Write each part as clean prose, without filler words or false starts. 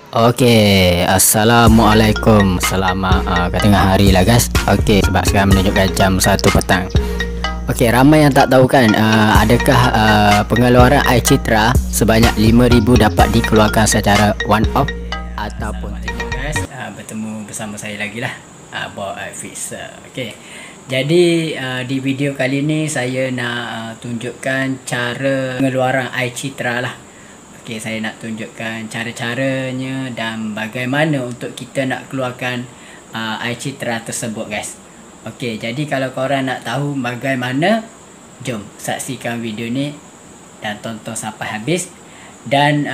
Okey, Assalamualaikum. Selamat tengah hari lah guys. Okey, sebab sekarang menunjukkan jam 1 petang. Okey, ramai yang tak tahu kan, adakah pengeluaran air citra sebanyak 5,000 dapat dikeluarkan secara one off ataupun tidak guys. Bertemu bersama saya lagi lah, Bob Fixer. Okey. Jadi di video kali ni saya nak tunjukkan cara pengeluaran air citra lah. Okey, saya nak tunjukkan cara-caranya dan bagaimana untuk kita nak keluarkan air citra tersebut guys. Okey, jadi kalau korang nak tahu bagaimana, jom saksikan video ni dan tonton sampai habis. Dan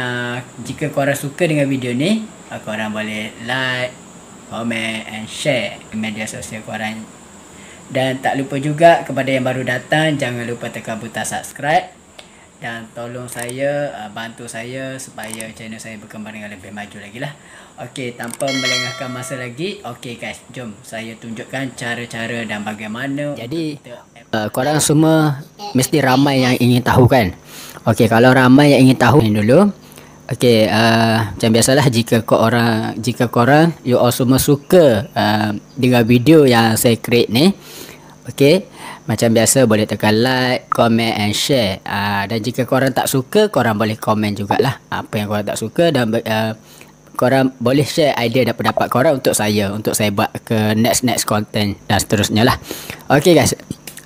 jika korang suka dengan video ni, korang boleh like, comment and share di media sosial korang. Dan tak lupa juga kepada yang baru datang, jangan lupa tekan butang subscribe. Dan tolong saya, bantu saya supaya channel saya berkembang dengan lebih maju lagi lah. Okey, tanpa melengahkan masa lagi, okey guys, jom saya tunjukkan cara-cara dan bagaimana. Jadi korang semua mesti ramai yang ingin tahu kan. Okey, kalau ramai yang ingin tahu ni dulu. Okey, macam biasalah, jika korang you all semua suka dengan video yang saya create ni, okey, macam biasa boleh tekan like, comment and share. Dan jika korang tak suka, korang boleh komen jugalah apa yang korang tak suka. Dan korang boleh share idea dan pendapat korang untuk saya buat ke next content dan seterusnya lah. Okey guys,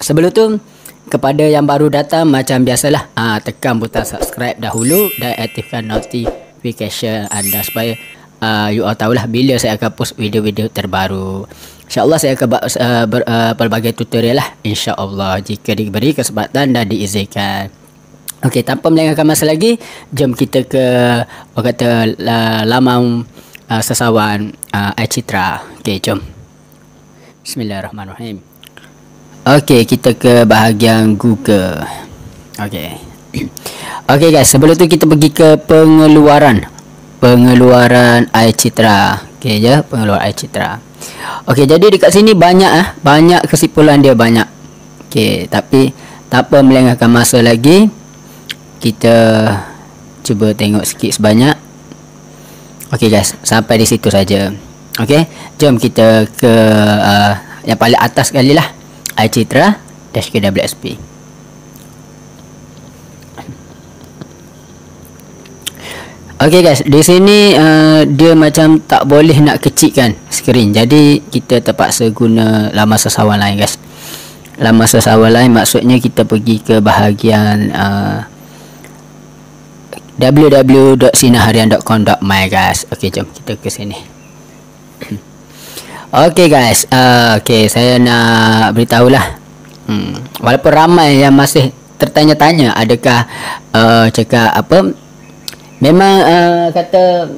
sebelum tu kepada yang baru datang, macam biasalah, tekan butang subscribe dahulu dan aktifkan notification anda supaya you all tahulah bila saya akan post video-video terbaru. InsyaAllah saya akan buat pelbagai tutorial lah, InsyaAllah, jika diberi kesempatan dan diizinkan. Okey, tanpa melengahkan masa lagi, jom kita ke laman sesawan air citra. Okey, jom. Bismillahirrahmanirrahim. Okey, kita ke bahagian Google. Okey. Okey guys, sebelum tu kita pergi ke pengeluaran air citra. Okey je, pengeluaran air citra. Okey, jadi dekat sini banyak kesimpulan dia banyak. Okey, tapi tanpa melengahkan masa lagi, kita cuba tengok sikit sebanyak. Okey guys, sampai di situ saja. Okey, jom kita ke yang paling atas sekali lah, air citra -KWSP. Okey guys, di sini dia macam tak boleh nak kecilkan skrin. Jadi kita terpaksa guna laman sesawan lain guys. Laman sesawan lain maksudnya kita pergi ke bahagian www.sinarharian.com.my guys. Okey, jom kita ke sini. Okey guys, okey, saya nak beritahulah. Walaupun ramai yang masih tertanya-tanya adakah cakap apa, memang kata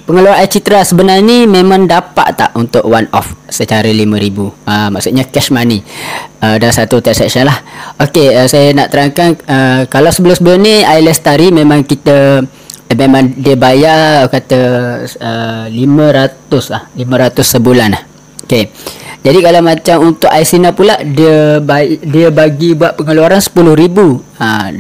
pengeluaran air citra sebenarnya ni memang dapat tak untuk one off secara 5,000, maksudnya cash money dan satu transaction lah. Okey, saya nak terangkan, kalau sebelum ni Air Lestari memang kita memang dia bayar kata 500 sebulan lah. Okey, jadi kalau macam untuk Air Sinar pula dia bagi buat pengeluaran 10,000.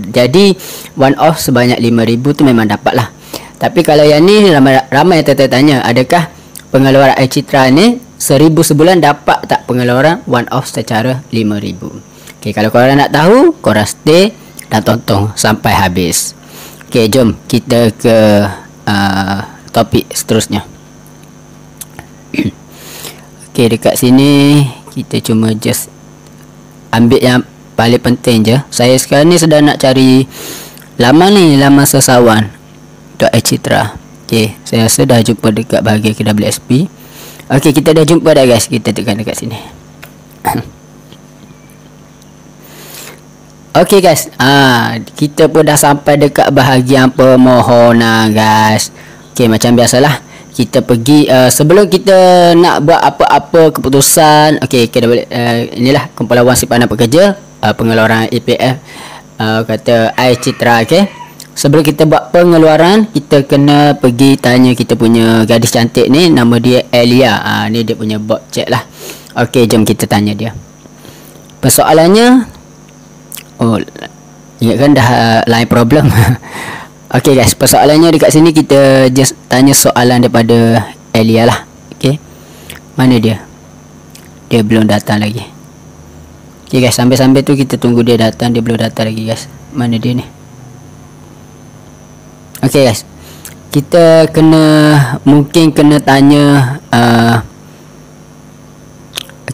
Jadi one off sebanyak 5,000 tu memang dapat lah. Tapi kalau yang ni ramai yang tertanya, adakah pengeluaran air citra ni 1,000 sebulan dapat tak pengeluaran one off secara 5,000? Okey, kalau korang nak tahu, korang stay dan tonton sampai habis. Okey, jom kita ke topik seterusnya. Okey, dekat sini kita cuma just ambil yang paling penting je. Saya sekarang ni sedang nak cari laman sesawan air citra. Okey, saya rasa dah jumpa dekat bahagian KWSP. Okey, kita dah jumpa dah guys. Kita tekan dekat sini. Okey guys, kita pun dah sampai dekat bahagian permohonan guys. Okey, macam biasalah, kita pergi sebelum kita nak buat apa-apa keputusan. Okey, inilah kumpulan wang simpanan pekerja, pengeluaran EPF kata air citra. Okey, sebelum kita buat pengeluaran, kita kena pergi tanya kita punya gadis cantik ni, nama dia Elia. Ni dia punya bot chat lah. Okey, jom kita tanya dia. Persoalannya, ingatkan dah line problem. Okey guys, persoalannya dekat sini kita just tanya soalan daripada Elia lah. Okey. Mana dia? Dia belum datang lagi. Okey guys, sambil-sambil tu kita tunggu dia datang. Dia belum datang lagi guys. Mana dia ni? Okey guys, kita mungkin kena tanya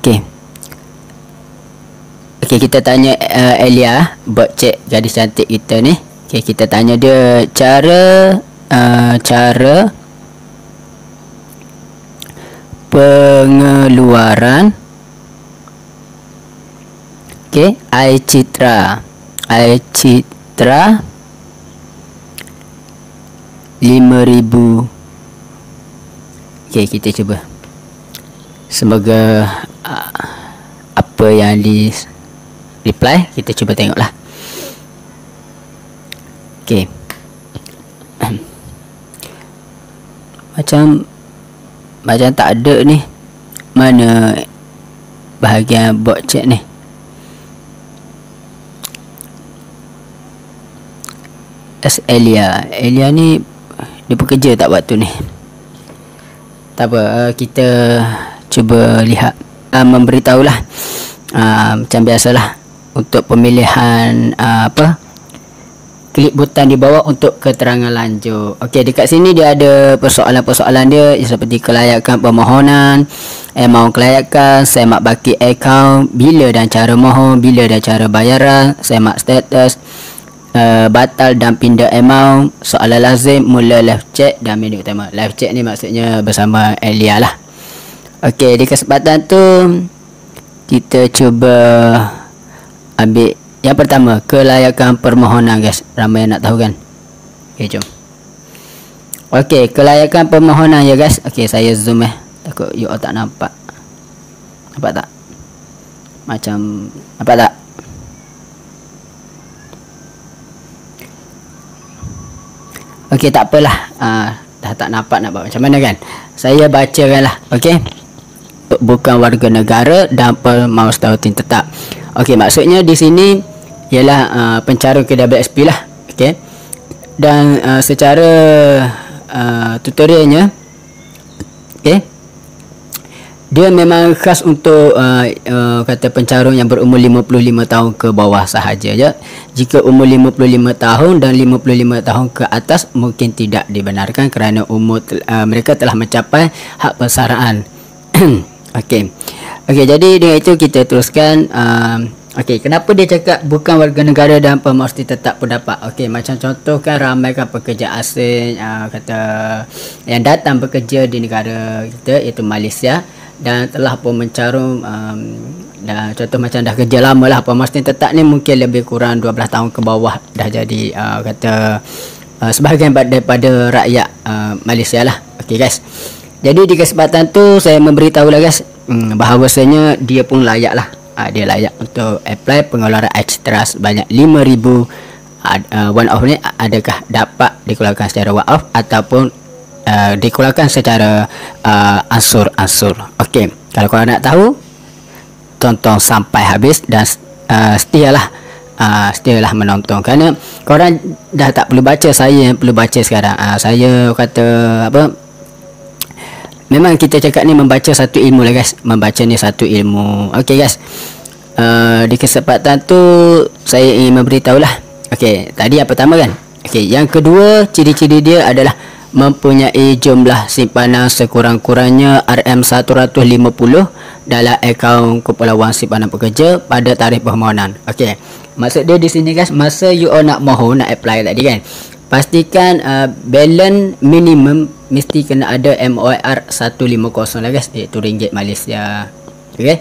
okey, kita tanya Elia, bot cek gadis cantik kita ni. Okey, kita tanya dia cara pengeluaran iCitra 5,000. Okey, kita cuba. Semoga apa yang di reply kita cuba tengoklah. Okey. Macam tak ada ni. Mana bahagian bot chat ni? Elia ni dia bekerja tak waktu ni? Tak apa, kita cuba lihat, memberitahulah macam biasalah untuk pemilihan klik butang di bawah untuk keterangan lanjut. Okey, dekat sini dia ada persoalan-persoalan dia seperti kelayakan permohonan, amaun kelayakan, semak baki akaun, bila dan cara mohon, bila dan cara bayaran, semak status, batal dan pindah amaun, soalan lazim, mula live chat dan menu utama. Live chat ni maksudnya bersama Elia lah. Okey, di kesempatan tu kita cuba ambil yang pertama, kelayakan permohonan guys. Ramai yang nak tahu kan? Okey, jom. Okey, kelayakan permohonan ya guys. Okey, saya zoom takut you all tak nampak. Nampak tak? Macam nampak tak? Okey, tak apalah. Dah tak nampak nak buat macam mana kan? Saya bacakanlah. Okey. Bukan warga negara dan pemaus tautin tetap. Okey, maksudnya di sini ialah pencara KWSP lah. Okey. Dan secara tutorialnya, okey, dia memang khas untuk kata pencarung yang berumur 55 tahun ke bawah sahaja je. Jika umur 55 tahun dan 55 tahun ke atas mungkin tidak dibenarkan kerana umur mereka telah mencapai hak persaraan. Okey. Okey, jadi dengan itu kita teruskan. Okey, kenapa dia cakap bukan warga negara dan pemerhati tetap pendapat? Okey, macam contoh kan ramai kan pekerja asing kata yang datang bekerja di negara kita iaitu Malaysia dan telah pun mencarung dan contoh macam dah kerja lama lah. Pemerhati tetap ni mungkin lebih kurang 12 tahun ke bawah dah jadi kata sebahagian daripada rakyat Malaysia lah. Okey guys. Jadi di kesempatan tu saya memberitahu lah guys, bahawasanya dia pun layak lah. Dia layak untuk apply pengeluaran iCitra sebanyak 5,000. One off ni adakah dapat dikeluarkan secara one off ataupun dikeluarkan secara ansur-ansur. Okey, kalau korang nak tahu, tonton sampai habis dan setialah menonton, kerana korang dah tak perlu baca, saya yang perlu baca sekarang. Saya kata apa, memang kita cakap ni membaca satu ilmu lah guys. Membaca ni satu ilmu. Okey guys, di kesempatan tu saya ingin memberitahu lah. Okey, tadi yang pertama kan. Okey, yang kedua, ciri-ciri dia adalah mempunyai jumlah simpanan sekurang-kurangnya RM150 dalam akaun Kepulauan Simpanan Pekerja pada tarikh permohonan. Okey, maksud dia di sini guys, masa you all nak mohon, nak apply tadi kan, pastikan balance minimum mesti kena ada MOR 150 lah guys, iaitu ringgit Malaysia. Okey.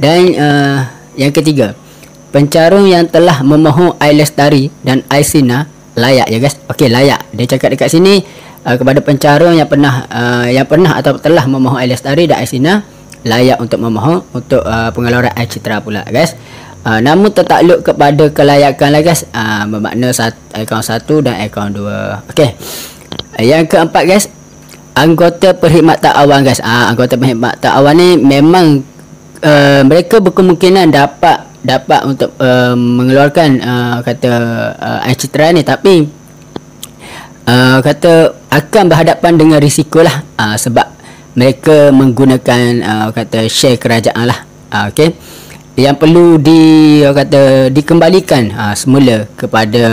Dan yang ketiga, pencarung yang telah memohon iLestari dan iSINA layak ya guys. Okey, layak. Dia cakap dekat sini kepada pencarung yang pernah atau telah memohon iLestari dan iSINA layak untuk memohon untuk pengeluaran iCitra pula guys. Namun tertakluk kepada kelayakan lah guys, bermakna akaun 1 dan akaun 2. Okey. Yang keempat guys, anggota perkhidmatan awam guys. Anggota perkhidmatan awam ni memang mereka berkemungkinan dapat untuk mengeluarkan kata iCitra ni, tapi kata akan berhadapan dengan risiko lah, sebab mereka menggunakan kata share kerajaan lah. Okey, yang perlu dikembalikan semula kepada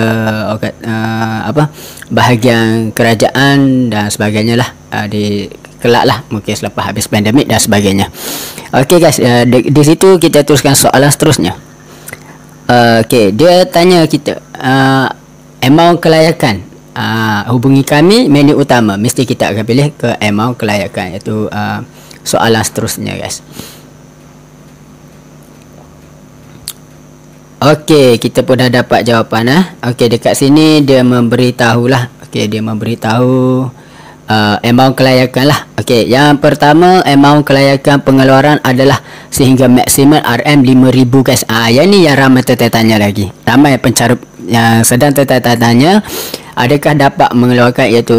bahagian kerajaan dan sebagainya lah, di kelak lah, mungkin selepas habis pandemik dan sebagainya. Okey guys, di situ kita teruskan soalan seterusnya. Okey, dia tanya kita amount kelayakan. Hubungi kami, menu utama. Mesti kita akan pilih ke amount kelayakan, iaitu soalan seterusnya guys. Okey, kita pun dah dapat jawapan. Okey, dekat sini dia memberitahulah. Okey, dia memberitahu amount kelayakan lah. Okey, yang pertama, amount kelayakan pengeluaran adalah sehingga maksimum RM5,000 guys. Yang ni yang ramai tertanya lagi. Ramai pencara yang sedang tertanya, adakah dapat mengeluarkan iaitu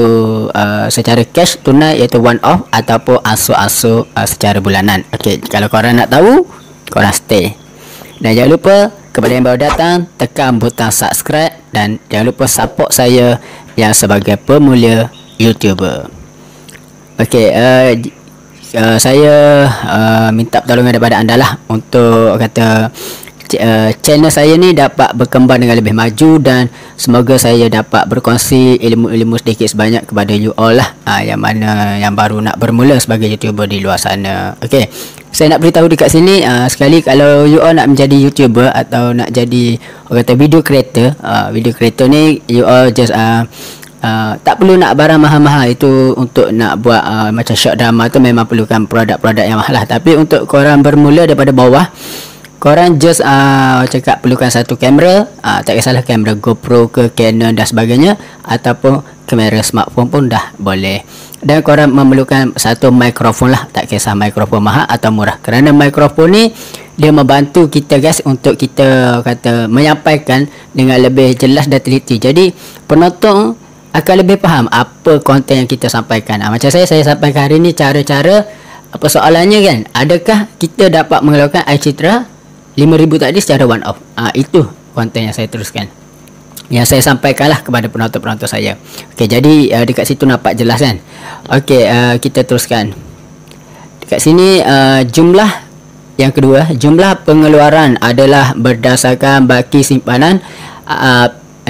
secara cash tunai, iaitu one off, ataupun asuk-asuk secara bulanan. Okey, kalau korang nak tahu, korang stay. Dan jangan lupa, kepada yang baru datang, tekan butang subscribe dan jangan lupa support saya yang sebagai pemula YouTuber. Okey, saya minta pertolongan daripada anda lah untuk kata channel saya ni dapat berkembang dengan lebih maju, dan semoga saya dapat berkongsi ilmu-ilmu sedikit sebanyak kepada you all lah, yang mana yang baru nak bermula sebagai YouTuber di luar sana. Okey, saya nak beritahu dekat sini, sekali kalau you all nak menjadi YouTuber atau nak jadi orang kata video creator ni, you all just tak perlu nak barang mahal-mahal. Itu untuk nak buat macam short drama tu memang perlukan produk-produk yang mahal lah. Tapi untuk korang bermula daripada bawah, korang just cakap perlukan satu kamera, tak kisahlah kamera GoPro ke Canon dan sebagainya, ataupun kamera smartphone pun dah boleh. Dan korang memerlukan satu mikrofon lah, tak kisah mikrofon mahal atau murah, kerana mikrofon ni dia membantu kita guys untuk kita kata menyampaikan dengan lebih jelas dan teliti. Jadi penonton akan lebih faham apa konten yang kita sampaikan. Macam saya sampaikan hari ni cara-cara apa soalannya kan, adakah kita dapat mengeluarkan air citra 5,000 tadi secara one off. Itu konten yang saya teruskan, yang saya sampaikan lah kepada penonton-penonton saya. Okey, jadi dekat situ nampak jelas kan. Okey, kita teruskan. Dekat sini jumlah yang kedua, jumlah pengeluaran adalah berdasarkan baki simpanan.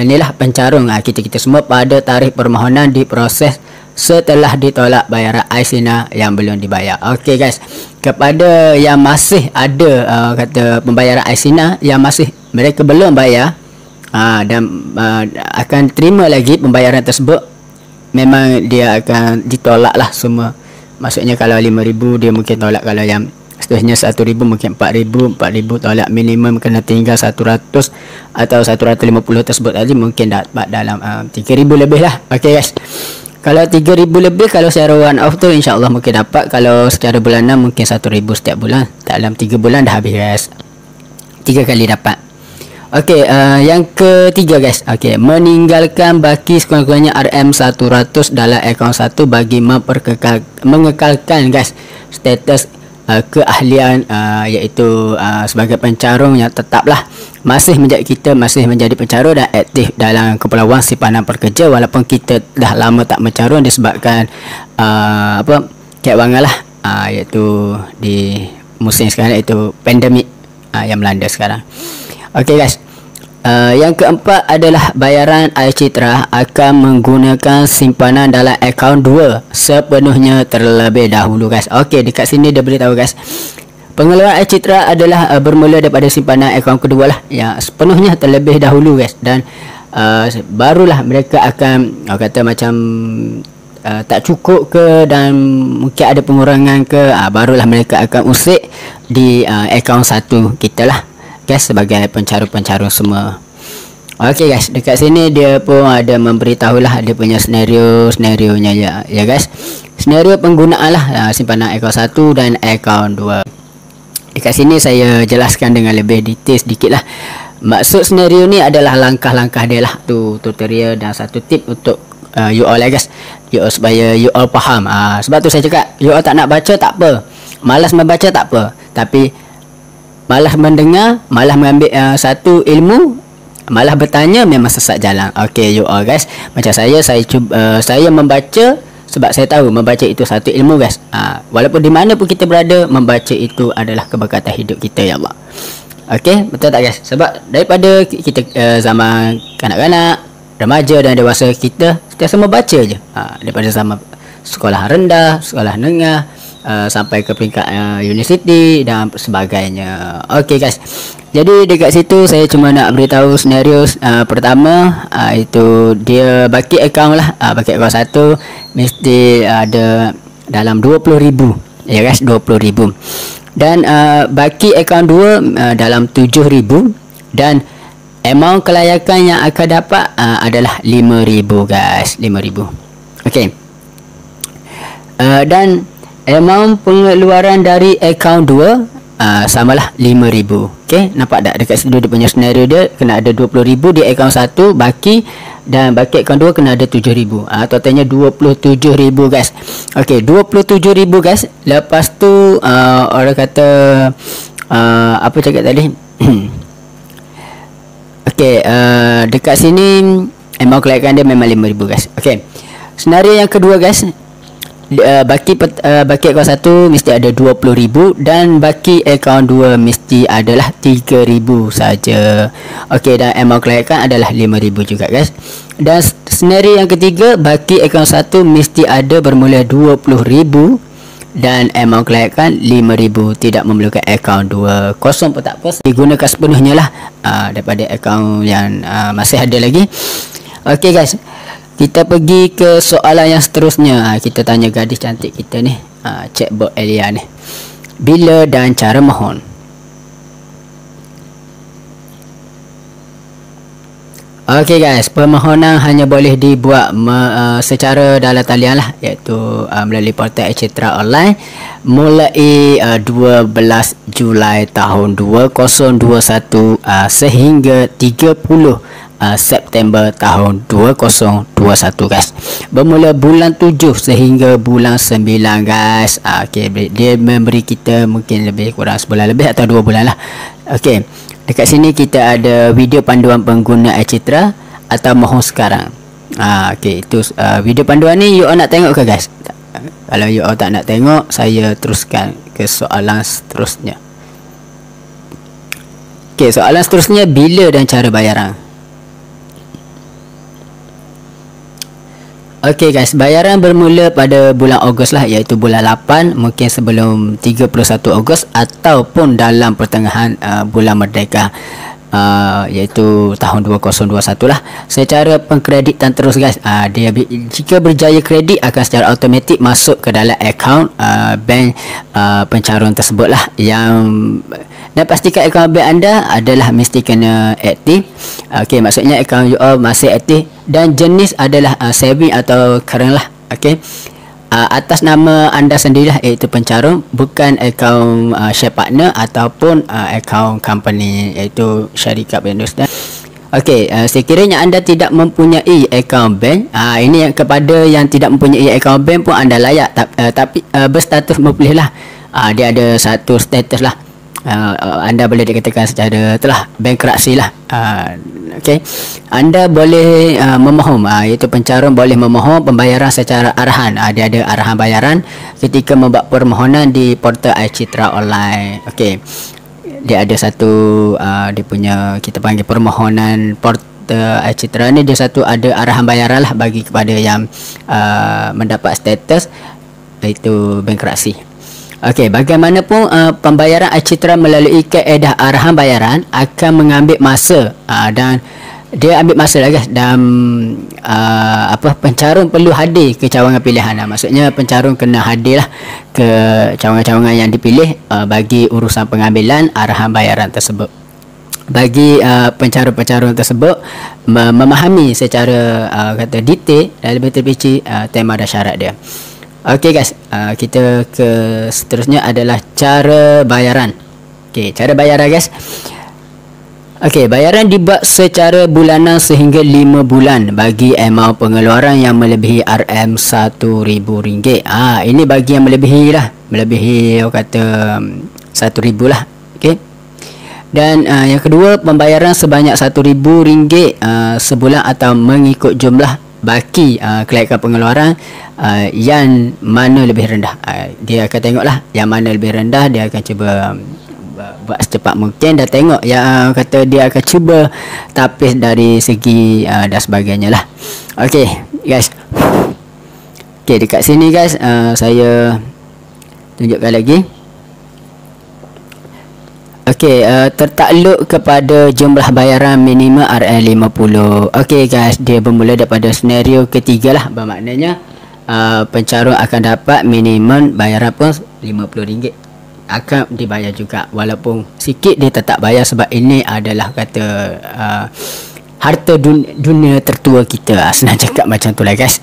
Inilah pencarung kita semua pada tarikh permohonan diproses setelah ditolak bayaran Aisina yang belum dibayar. Okey guys, kepada yang masih ada kata pembayaran Aisina yang masih mereka belum bayar, dan akan terima lagi pembayaran tersebut, memang dia akan ditolak lah semua. Maksudnya kalau 5,000 dia mungkin tolak, kalau yang seterusnya 1,000 mungkin 4,000 tolak, minimum kena tinggal 100 atau 150 tersebut tadi mungkin dapat dalam 3,000 lebih lah. Okey guys, kalau 3,000 lebih, kalau secara one off tu insyaAllah mungkin dapat. Kalau secara bulanan mungkin 1,000 setiap bulan, dalam 3 bulan dah habis guys, 3 kali dapat. Okey, yang ketiga guys, okey, meninggalkan baki sekurang-kurangnya RM100 dalam akaun 1 bagi mengekalkan guys status keahlian, iaitu sebagai pencarung yang tetaplah masih menjadi pencarung dan aktif dalam Kepulauan Simpanan Pekerja, walaupun kita dah lama tak mencarung disebabkan kewangan lah, iaitu di musim sekarang, iaitu pandemik yang melanda sekarang. Okey guys, yang keempat adalah bayaran air citra akan menggunakan simpanan dalam akaun 2 sepenuhnya terlebih dahulu guys. Okey, dekat sini dia beritahu guys, pengeluaran air citra adalah bermula daripada simpanan akaun kedua lah, yang sepenuhnya terlebih dahulu guys, dan barulah mereka akan kata macam tak cukup ke dan mungkin ada pengurangan ke, barulah mereka akan usik di akaun 1 kita lah guys, sebagai pencarung-pencarung semua. Okey guys, dekat sini dia pun ada memberitahulah dia punya senario-nya ya guys. Senario penggunaan lah simpanan akaun 1 dan akaun 2. Dekat sini saya jelaskan dengan lebih detail sedikit lah. Maksud senario ni adalah langkah-langkah dia lah, tu tutorial dan satu tip untuk you all lah guys, you all, supaya you all faham. Sebab tu saya cakap, you all tak nak baca tak apa, malas membaca tak apa, tapi malas mendengar, malas mengambil satu ilmu, malah bertanya memang sesat jalan. Okey, you all guys, macam saya cuba saya membaca sebab saya tahu membaca itu satu ilmu guys. Walaupun di mana pun kita berada, membaca itu adalah keberkatan hidup kita ya Allah. Okey, betul tak guys? Sebab daripada kita zaman kanak-kanak, remaja dan dewasa, kita semua baca je. Daripada zaman sekolah rendah, sekolah menengah, sampai ke peringkat universiti dan sebagainya. Okey guys, jadi dekat situ saya cuma nak beritahu senario pertama, itu dia baki akaun lah. Baki akaun satu mesti ada dalam 20,000 ya guys, 20,000. Dan baki akaun 2 dalam 7,000. Dan amount kelayakan yang akan dapat adalah 5,000 guys, 5,000. Okey. Dan amount pengeluaran dari akaun 2 samalah 5,000. Okey, nampak tak dekat situ dia punya senario dia kena ada 20,000 di akaun 1 baki, dan baki akaun 2 kena ada 7,000. Totalnya 27,000 guys. Okey, 27,000 guys. Lepas tu orang kata apa cakap tadi? Okey, dekat sini amount kelayakan dia memang 5,000 guys. Okey. Senario yang kedua guys, baki akaun 1 mesti ada 20,000 dan baki akaun 2 mesti adalah 3,000 saja. Okey, dan amount kelayakan adalah 5,000 juga guys. Dan senario yang ketiga, baki akaun 1 mesti ada bermula 20,000 dan amount kelayakan 5,000, tidak memerlukan akaun 2. Kosong pun tak apa, digunakan sepenuhnya lah daripada akaun yang masih ada lagi. Okey guys, kita pergi ke soalan yang seterusnya. Kita tanya gadis cantik kita ni, chatbot Elia ni, bila dan cara mohon. Okey guys, permohonan hanya boleh dibuat secara dalam talian lah, iaitu melalui portal Citra Online mulai 12 Julai tahun 2021 sehingga 30 September tahun 2021 guys. Bermula bulan 7 sehingga bulan 9 guys. Okey, dia memberi kita mungkin lebih kurang sebulan lebih atau 2 bulan lah. Okey, dekat sini kita ada video panduan pengguna Citra atau mohon sekarang. Okey, itu video panduan ni you all nak tengok ke guys? Kalau you all tak nak tengok, saya teruskan ke soalan seterusnya. Okey, soalan seterusnya, bila dan cara bayaran. Okey guys, bayaran bermula pada bulan Ogos lah, iaitu bulan 8, mungkin sebelum 31 Ogos ataupun dalam pertengahan bulan Merdeka, iaitu tahun 2021 lah. Secara pengkreditan terus guys, dia jika berjaya kredit akan secara automatik masuk ke dalam akaun bank pencarum tersebut lah. Dan pastikan akaun bank anda adalah mesti kena aktif. Okey, maksudnya akaun you all masih aktif dan jenis adalah saving atau current lah. Okey, atas nama anda sendirilah, iaitu pencarum, bukan akaun share partner ataupun akaun company, iaitu syarikat berindustri. Okey, sekiranya anda tidak mempunyai akaun bank, ini yang kepada yang tidak mempunyai akaun bank pun anda layak, tapi berstatus memilih lah. Dia ada satu status lah. Anda boleh dikatakan secara telah bankruptcy lah. Okey, anda boleh memohon, iaitu pencarum boleh memohon pembayaran secara arahan. Dia ada arahan bayaran ketika membuat permohonan di portal Citra Online. Okey, dia ada satu dia punya, kita panggil permohonan portal Citra ni, dia satu ada arahan bayaran lah bagi kepada yang mendapat status iaitu bankruptcy. Okey, bagaimanapun pembayaran Citra melalui kaedah arahan bayaran akan mengambil masa, dan dia ambil masa lah guys. Dan pencarum perlu hadir ke cawangan pilihan. Maksudnya pencarum kena hadir lah ke cawangan-cawangan yang dipilih bagi urusan pengambilan arahan bayaran tersebut. Bagi pencarum-pencarum tersebut memahami secara kata detail dan lebih terperinci tema dan syarat dia. Okey guys, kita ke seterusnya adalah cara bayaran. Okey, cara bayaran guys. Okey, bayaran dibuat secara bulanan sehingga 5 bulan bagi amount pengeluaran yang melebihi RM1,000. Ini bagi yang melebihi lah, melebihi orang kata 1,000 lah. Okey. Dan yang kedua, pembayaran sebanyak RM1,000 sebulan atau mengikut jumlah baki kelayakan pengeluaran yang mana lebih rendah. Dia akan tengoklah yang mana lebih rendah, dia akan cuba buat secepat mungkin dan tengok yang kata dia akan cuba tapis dari segi dan sebagainya lah. Okey guys. Okey, dekat sini guys, saya tunjukkan lagi. Okey, tertakluk kepada jumlah bayaran minimum RM50. Okey guys, dia bermula daripada senario ketiga lah. Bermaknanya pencarut akan dapat minimum bayaran pun RM50 akan dibayar juga, walaupun sikit dia tetap bayar sebab ini adalah kata harta dunia tertua kita. Senang cakap macam tu lah guys.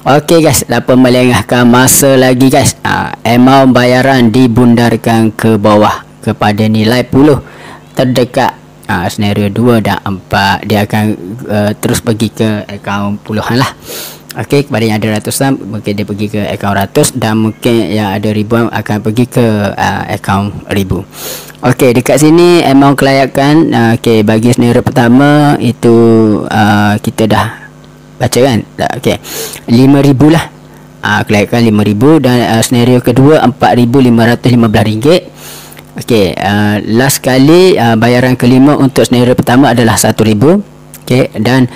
Okey guys, tanpa melengahkan masa lagi guys, amount bayaran dibundarkan ke bawah kepada nilai puluh terdekat. Senario 2 dan 4 dia akan terus pergi ke akaun puluhan lah. Okey, kepada yang ada ratusan mungkin dia pergi ke akaun ratus, dan mungkin yang ada ribuan akan pergi ke akaun ribu. Okey, dekat sini amount kelayakan. Okey, bagi senario pertama itu kita dah baca kan. Okey, RM5,000 lah. Kelayakan RM5,000, dan senario kedua RM4,515. Okey, last kali bayaran kelima untuk senario pertama adalah RM1,000. Okey, dan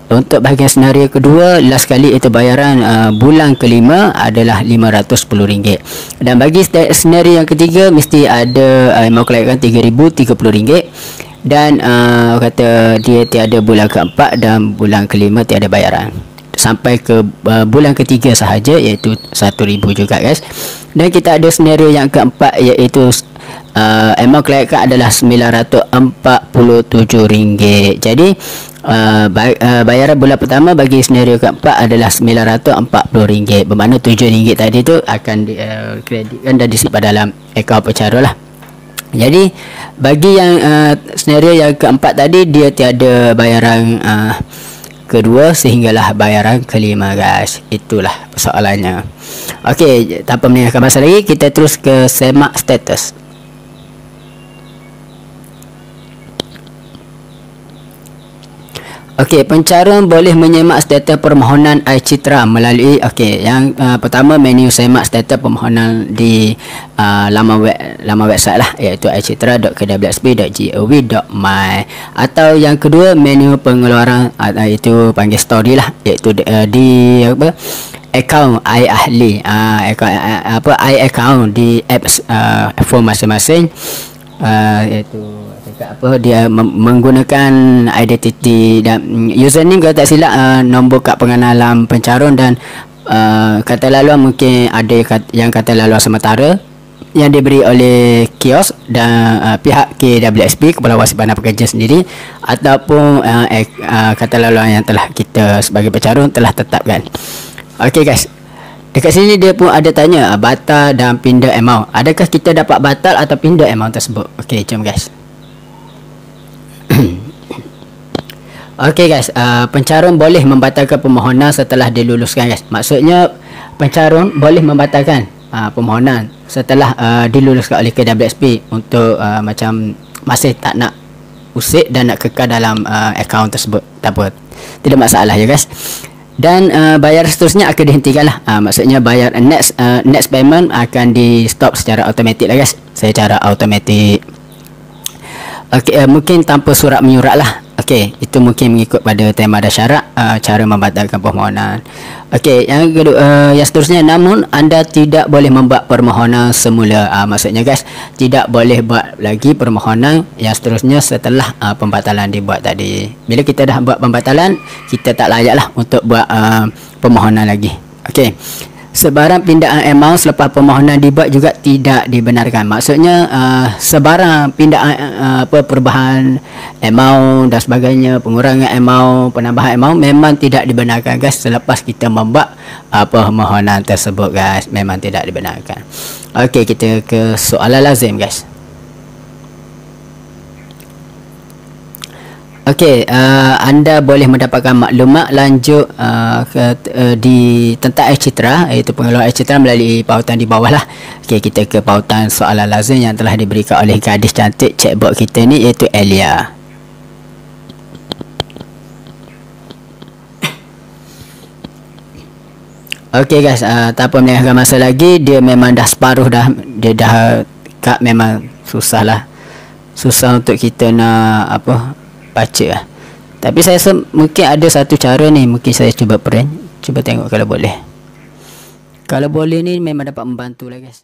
untuk bahagian senario kedua last kali itu bayaran bulan kelima adalah RM510. Dan bagi senario yang ketiga mesti ada mau kelayakan RM3,030. Dan kata dia tiada bulan keempat dan bulan kelima tiada bayaran sampai ke bulan ketiga sahaja, iaitu RM1,000 juga guys. Dan kita ada senario yang keempat, iaitu amount kelayakan adalah RM947. Jadi bayaran bulan pertama bagi senario keempat adalah RM940. Bermakna RM7 tadi tu akan kreditkan dan disimpan dalam akaun pencarut lah. Jadi bagi yang senario yang keempat tadi, dia tiada bayaran kedua sehinggalah bayaran kelima guys. Itulah soalannya. Okey, tanpa meninggalkan masa lagi, kita terus ke semak status. Okey, pencarut boleh menyemak status permohonan iCitra melalui yang pertama, menu semak status permohonan di laman website lah, iaitu icitra.kwsp.gov.my. Atau yang kedua, menu pengeluaran, iaitu panggil story lah, iaitu di akaun iAhli, iAccount di apps phone masing-masing, iaitu dia menggunakan identiti dan username kalau tak silap, nombor kad pengenalan pencarut, dan kata laluan mungkin ada yang kata laluan sementara yang diberi oleh kios dan pihak KWSP, Kepala Wasipanan Pekerja sendiri, ataupun kata laluan yang telah kita sebagai pencarut telah tetapkan. Okey guys, dekat sini dia pun ada tanya batal dan pindah amount. Adakah kita dapat batal atau pindah amount tersebut? Okey, jom guys. Okey guys, pencarut boleh membatalkan permohonan setelah diluluskan guys. Maksudnya pencarut boleh membatalkan permohonan setelah diluluskan oleh KWSP untuk macam masih tak nak usik dan nak kekal dalam akaun tersebut. Tak apa, tidak masalah ya guys. Dan bayar seterusnya akan dihentikan lah. Maksudnya bayar next payment akan di stop secara automatik lah guys, secara automatik. Okey, mungkin tanpa surat menyurat lah. Okey, itu mungkin mengikut pada tema dan syarat cara membatalkan permohonan. Okey, yang kedua, yang seterusnya, namun anda tidak boleh membuat permohonan semula. Maksudnya guys, tidak boleh buat lagi permohonan yang seterusnya setelah pembatalan dibuat tadi. Bila kita dah buat pembatalan, kita tak layak lah untuk buat permohonan lagi. Okey, sebarang pindaan amount selepas permohonan dibuat juga tidak dibenarkan. Maksudnya sebarang pindaan perubahan amount dan sebagainya, pengurangan amount, penambahan amount memang tidak dibenarkan guys selepas kita membuat permohonan tersebut guys, memang tidak dibenarkan. Okey, kita ke soalan lazim guys. Okey, anda boleh mendapatkan maklumat lanjut di tentang Air Citra, iaitu pengeluaran Air Citra melalui pautan di bawah lah. Okey, kita ke pautan soalan lazim yang telah diberikan oleh gadis cantik chatbot kita ni, iaitu Elia. Okey guys, tanpa melengahkan masa lagi, dia memang dah separuh dah, dia dah kat, memang susah lah, susah untuk kita nak apa baca lah. Tapi saya rasa mungkin ada satu cara ni, mungkin saya cuba print, cuba tengok kalau boleh. Kalau boleh ni memang dapat membantu lah guys.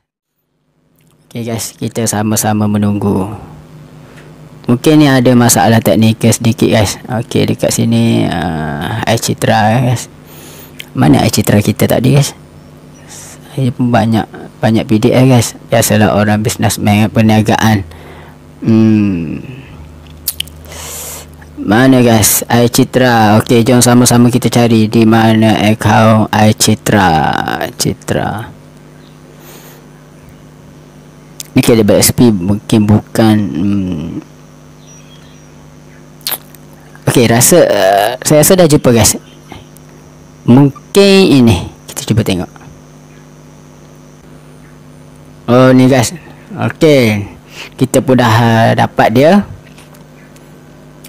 Okay guys, kita sama-sama menunggu. Mungkin ni ada masalah teknikal sedikit guys. Okay, dekat sini Air Citra guys. Mana Air Citra kita tadi guys? Saya pun banyak PDF guys. Biasalah orang businessman perniagaan. Mana guys Air Citra? Okey, jom sama-sama kita cari di mana account Air Citra. Ni KWSP mungkin bukan. Okey, saya rasa dah jumpa guys. Mungkin ini, kita cuba tengok. Oh ni guys. Okey, kita pun dah dapat dia.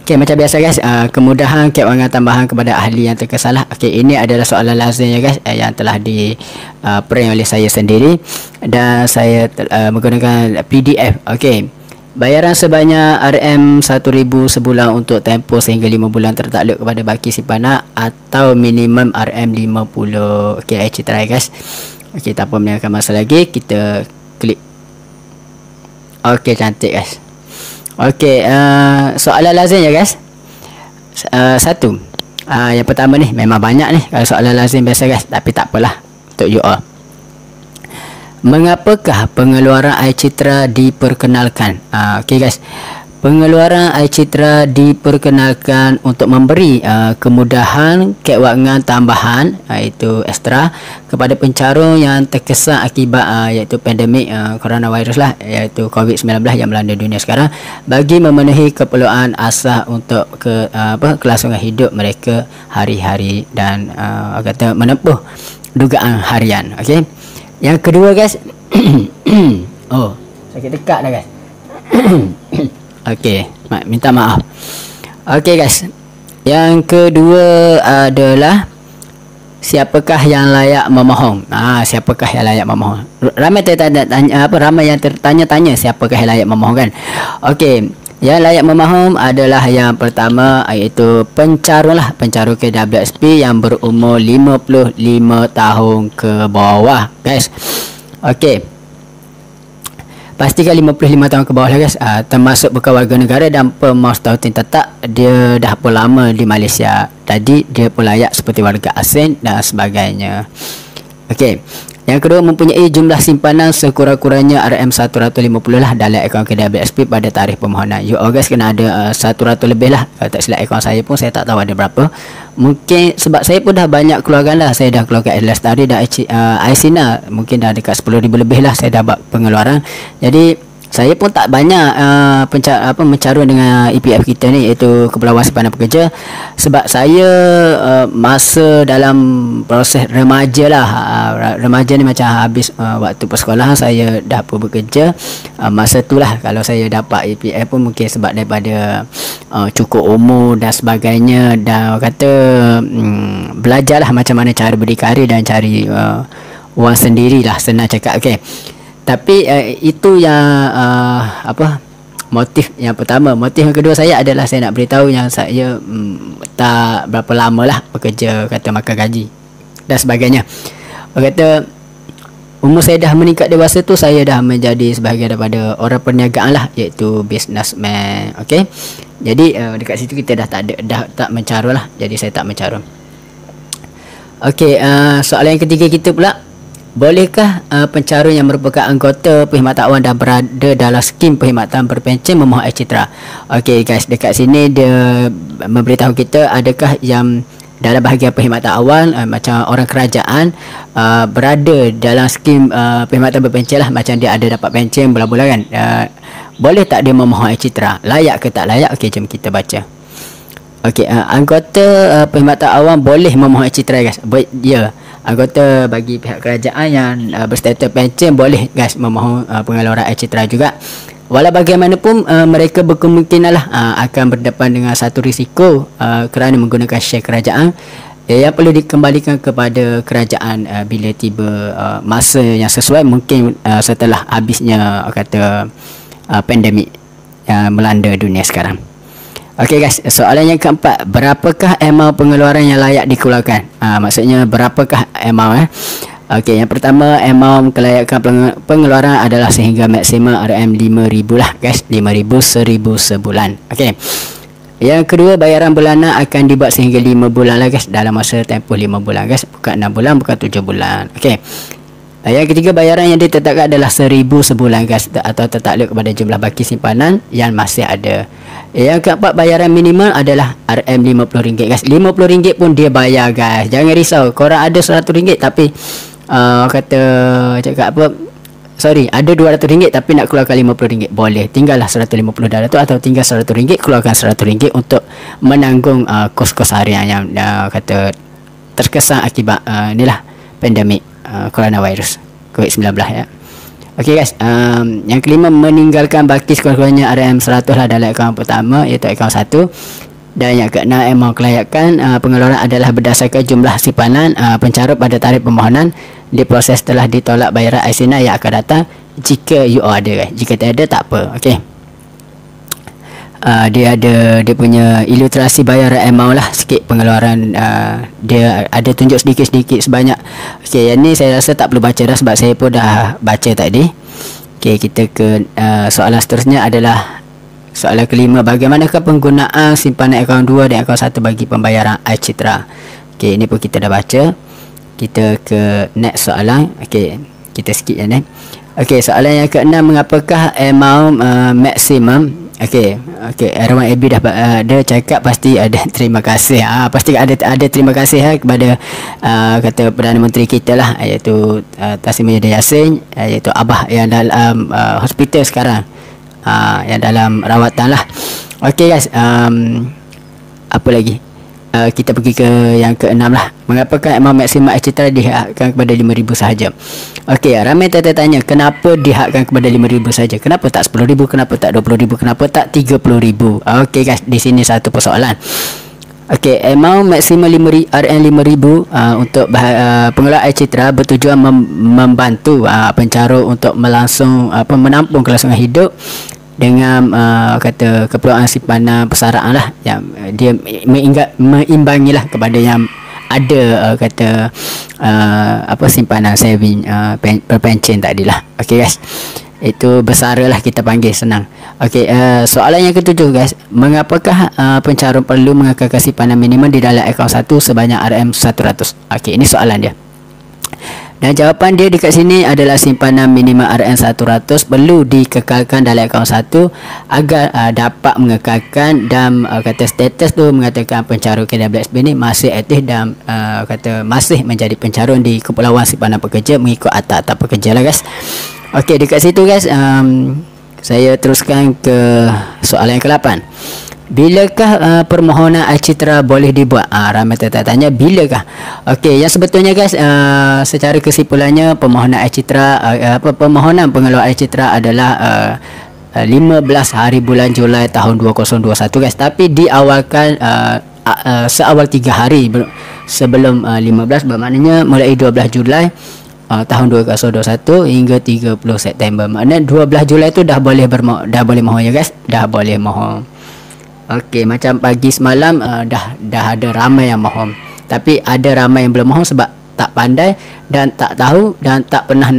Okey, macam biasa guys, kemudahan keuangan tambahan kepada ahli yang terkesalah. Okey, ini adalah soalan lazimnya guys, yang telah di print oleh saya sendiri dan saya menggunakan PDF. Okey, bayaran sebanyak RM1,000 sebulan untuk tempoh sehingga 5 bulan tertakluk kepada baki simpanan atau minimum RM50. Okey, Air Citra guys. Okey, tanpa melengahkan masa lagi, kita klik. Okey, cantik guys. Okey, soalan lazim ya guys. Satu, yang pertama ni memang banyak ni kalau soalan lazim biasa guys, tapi tak apalah untuk you all. Mengapakah pengeluaran Air Citra diperkenalkan? Okey guys, pengeluaran Air Citra diperkenalkan untuk memberi kemudahan keuangan tambahan, iaitu ekstra, kepada pencarung yang terkesan akibat iaitu pandemik coronavirus lah, iaitu COVID-19 yang melanda dunia sekarang, bagi memenuhi keperluan asas untuk kelangsungan hidup mereka hari-hari dan kata menempuh dugaan harian. Okey. Yang kedua guys, oh, sakit dekat dah guys. Okey, minta maaf. Okey guys, yang kedua adalah siapakah yang layak memohon? Siapakah yang layak memohon? Ramai yang tertanya-tanya siapakah yang layak memohon kan? Okey, yang layak memohon adalah yang pertama, iaitu pencarung lah, pencarung KWSP yang berumur 55 tahun ke bawah guys. Okey, pastikan 55 tahun ke bawah lah guys, termasuk bukan warga negara dan pemaus tautin tetap. Dia dah pun lama di Malaysia, jadi dia pun layak seperti warga asing dan sebagainya. Okey, yang kedua, mempunyai jumlah simpanan sekurang-kurangnya RM150 lah dalam akaun KWSP pada tarikh permohonan. You all guys kena ada 100 lebih lah. Kalau tak silap akaun saya pun, saya tak tahu ada berapa. Mungkin sebab saya pun dah banyak keluarkan lah. Saya dah keluarkan Lestari dan Aisina, mungkin dah dekat 10,000 lebih lah saya dah buat pengeluaran. Jadi saya pun tak banyak mencarung dengan EPF kita ni, iaitu Kepulauan Simpanan Pekerja, sebab saya masa dalam proses remaja lah. Remaja ni macam habis waktu persekolahan saya dah pun bekerja. Masa tu lah kalau saya dapat EPF pun mungkin sebab daripada cukup umur dan sebagainya, dan kata belajar lah macam mana cara berdikari dan cari wang sendirilah, senang cakap. Okey, tapi itu yang motif yang pertama. Motif yang kedua saya adalah saya nak beritahu yang saya tak berapa lama lah bekerja, kata makan gaji dan sebagainya. Kata umur saya dah meningkat dewasa tu, saya dah menjadi sebahagian daripada orang perniagaan lah, iaitu businessman. Okey, jadi dekat situ kita dah tak mencarung lah, jadi saya tak mencarung. Okey, soalan yang ketiga kita pula, bolehkah pencarung yang merupakan anggota perkhidmatan awam dan berada dalam skim perkhidmatan berpencen memohon Air Citra? Okey guys, dekat sini dia memberitahu kita adakah yang dalam bahagian perkhidmatan awam macam orang kerajaan berada dalam skim perkhidmatan berpencen lah, macam dia ada dapat pencen bulan-bulan kan, boleh tak dia memohon Air Citra? Layak ke tak layak? Okey, jom kita baca. Okey, anggota perkhidmatan awam boleh memohon air citra guys. Ya, anggota bagi pihak kerajaan yang berstatus pencen boleh guys memohon pengeluaran air citra juga. Walau bagaimanapun mereka berkemungkinan lah akan berdepan dengan satu risiko kerana menggunakan share kerajaan yang perlu dikembalikan kepada kerajaan bila tiba masa yang sesuai, mungkin setelah habisnya kata pandemik yang melanda dunia sekarang. Okey guys, soalan yang keempat, berapakah amount pengeluaran yang layak dikeluarkan? Maksudnya berapakah amount Okey, yang pertama, amount kelayakan pengeluaran adalah sehingga maksimum RM5,000 lah guys, 5,000 1,000 sebulan. Okey. Yang kedua, bayaran bulanan akan dibuat sehingga 5 bulan lah guys, dalam masa tempoh 5 bulan guys, bukan 6 bulan, bukan 7 bulan. Okey. Yang ketiga, bayaran yang ditetapkan adalah 1,000 sebulan guys, atau tertakluk kepada jumlah baki simpanan yang masih ada. Yang keempat, bayaran minimum adalah RM50 guys. RM50 pun dia bayar guys. Jangan risau, korang ada RM100 tapi kata cakap apa, sorry, ada RM200 tapi nak keluarkan RM50, boleh, tinggallah RM150 dah tu, atau tinggal RM100, keluarkan RM100 untuk menanggung kos-kos harian yang kata terkesan akibat inilah pandemik coronavirus COVID-19 ya. Okey guys, yang kelima, meninggalkan baki sekurang-kurangnya RM100 lah dalam akaun pertama, iaitu akaun 1. Dan yang keenam, amount kelayakan pengeluaran adalah berdasarkan jumlah simpanan pencarut pada tarikh permohonan diproses setelah ditolak bayaran Aisina yang akan datang, jika you ada guys. Jika tak ada, tak apa. Okey. Dia ada dia punya ilustrasi bayaran amount lah, sikit pengeluaran dia ada tunjuk sedikit-sedikit sebanyak. Okey, yang ni saya rasa tak perlu baca dah sebab saya pun dah baca tadi. Okey, kita ke soalan seterusnya adalah soalan kelima, bagaimanakah penggunaan simpanan akaun 2 dan akaun 1 bagi pembayaran air citra. Okey, ini pun kita dah baca. Kita ke next soalan. Okey, kita skip yang ni. Okey, soalan yang keenam, mengapakah amount maksimum. Okey, Erwan AB dia cakap pasti ada terima kasih. Pasti ada terima kasih kepada kata Perdana Menteri kita lah, iaitu Tan Sri Muhyiddin Yassin, iaitu Abah yang dalam hospital sekarang, yang dalam rawatan lah. Okey guys, apa lagi? Kita pergi ke yang keenam lah. Mengapakah amount maksimum air citra dihakkan kepada RM5,000 sahaja? Okey, ramai tanya kenapa dihakkan kepada RM5,000 saja? Kenapa tak RM10,000? Kenapa tak RM20,000? Kenapa tak RM30,000? Okey guys, di sini satu persoalan. Okey, amount maksimum RM5,000 untuk pengelolaan air citra bertujuan membantu pencarut untuk menampung kelangsungan hidup dengan kata keperluan simpanan persaraan lah, yang dia meimbangilah kepada yang ada kata simpanan saving perpencen tadilah. Okey guys, itu bersara lah kita panggil, senang. Okey, soalan yang ketujuh guys, mengapakah pencarut perlu mengekalkan simpanan minimum di dalam akaun 1 sebanyak RM100? Okey, ini soalan dia. Dan jawapan dia dekat sini adalah simpanan minimum RM100 perlu dikekalkan dalam akaun 1 agar dapat mengekalkan dan kata status tu mengatakan pencarut KWSP ni masih aktif dan kata masih menjadi pencarut di Kepulauan Simpanan Pekerja mengikut akta pekerja lah guys. Okey, dekat situ guys, saya teruskan ke soalan yang ke-8. Bilakah permohonan air citra boleh dibuat? Ramai tanya bilakah. Okey, yang sebetulnya guys, secara kesimpulannya permohonan air citra permohonan pengeluaran air citra adalah 15 hari bulan Julai tahun 2021 guys, tapi diawalkan seawal 3 hari sebelum 15, bermaknanya mulai 12 Julai tahun 2021 hingga 30 September. Maknanya 12 Julai tu dah boleh mohon ya guys, dah boleh mohon. Okey, macam pagi semalam dah ada ramai yang mohon, tapi ada ramai yang belum mohon sebab tak pandai dan tak tahu dan tak pernah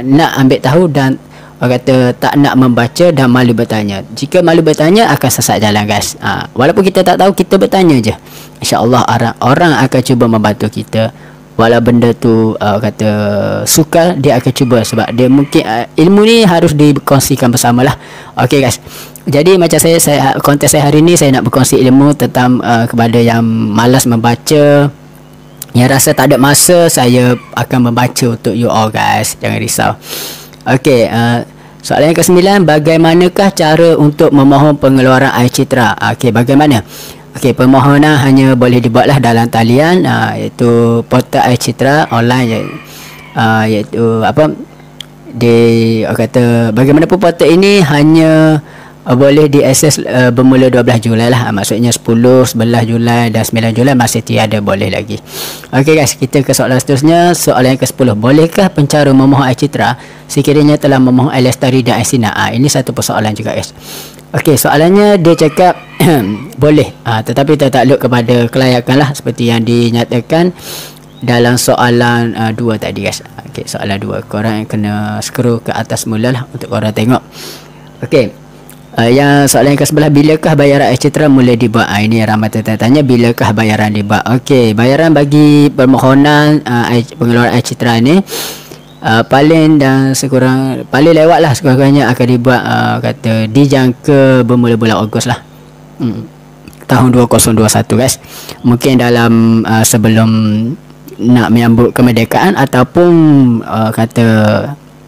nak ambil tahu, dan orang kata tak nak membaca dan malu bertanya. Jika malu bertanya akan sesat jalan guys. Walaupun kita tak tahu, kita bertanya je, InsyaAllah orang akan cuba membantu kita. Walau benda tu kata sukar, dia akan cuba sebab dia mungkin ilmu ni harus dikongsikan bersamalah. Okey guys, jadi macam saya konten saya hari ni, saya nak berkongsi ilmu tentang kepada yang malas membaca, yang rasa tak ada masa, saya akan membaca untuk you all guys, jangan risau. Okey, soalan yang ke-9, bagaimanakah cara untuk memohon pengeluaran air citra? Okey, bagaimana? Okey, permohonan hanya boleh dibuatlah dalam talian, iaitu portal Air Citra online, iaitu apa, orang kata bagaimanapun portal ini hanya boleh diakses bermula 12 Julai lah. Maksudnya 10, 11 Julai dan 9 Julai masih tiada boleh lagi. Okey guys, kita ke soalan seterusnya. Soalan yang ke-10. Bolehkah pencarum memohon Air Citra sekiranya telah memohon air lestari dan air sinar? Ini satu persoalan juga guys. Okey, soalannya dia cakap boleh, tetapi tertakluk kepada kelayakan lah, seperti yang dinyatakan dalam soalan 2 tadi guys. Okey, soalan 2 korang kena scroll ke atas mula lah untuk korang tengok. Okey, yang soalan yang ke-11, bilakah bayaran Air Citra mula dibuat? Ini ramai tanya bilakah bayaran dibuat. Okey, bayaran bagi permohonan pengeluaran Air Citra ni paling dan paling lewat lah sekurang-kurangnya akan dibuat kata dijangka bermula bulan Ogos lah, tahun 2021 guys. Mungkin dalam sebelum nak menyambut kemerdekaan ataupun kata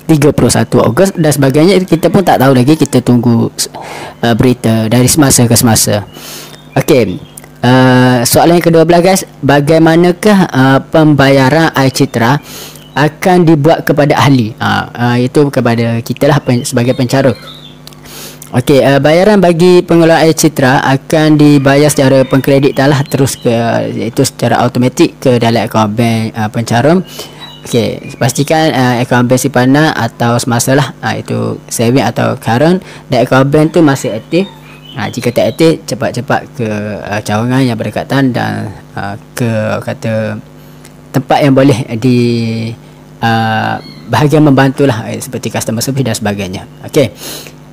31 Ogos dan sebagainya, kita pun tak tahu lagi, kita tunggu berita dari semasa ke semasa. Okey, soalan yang ke-12 guys, bagaimanakah pembayaran Air Citra akan dibuat kepada ahli? Itu kepada kita lah sebagai pencarum. Okey, bayaran bagi pengeluaran Air Citra akan dibayar secara pengkreditan lah, terus iaitu secara automatik ke dalam akaun bank pencarum. Okey, pastikan akaun bank simpanan atau semasa lah, itu saving atau current, dan akaun bank tu masih aktif. Jika tak aktif, cepat-cepat ke cawangan yang berdekatan dan ke kata tempat yang boleh di bahagian membantulah, seperti customer service dan sebagainya. Okey,